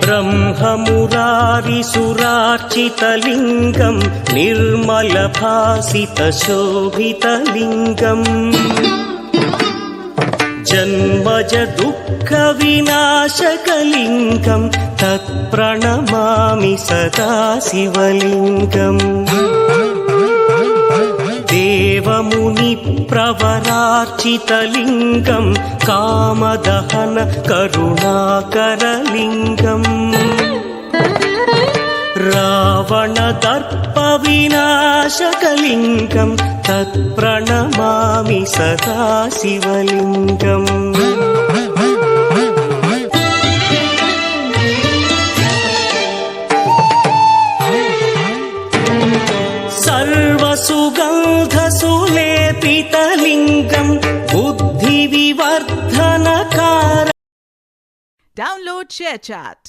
ब्रह्ममुरारिसुरार्चितलिङ्गं निर्मलभासितशोभितलिङ्गम् जन्मज दुःखविनाशकलिङ्गं तत्प्रणमामि सदा शिवलिङ्गम् देवमुनिप्रवरार्चितलिङ्गं कामदहन करुणाकरलिङ्गम् रावणदर्पविनाशकलिङ्गं तत्प्रणमामि सदा शिवलिङ्गम् सर्वसुगन्धसुलेपितलिङ्गं बुद्धिविवर्धनकार. Download ShareChat.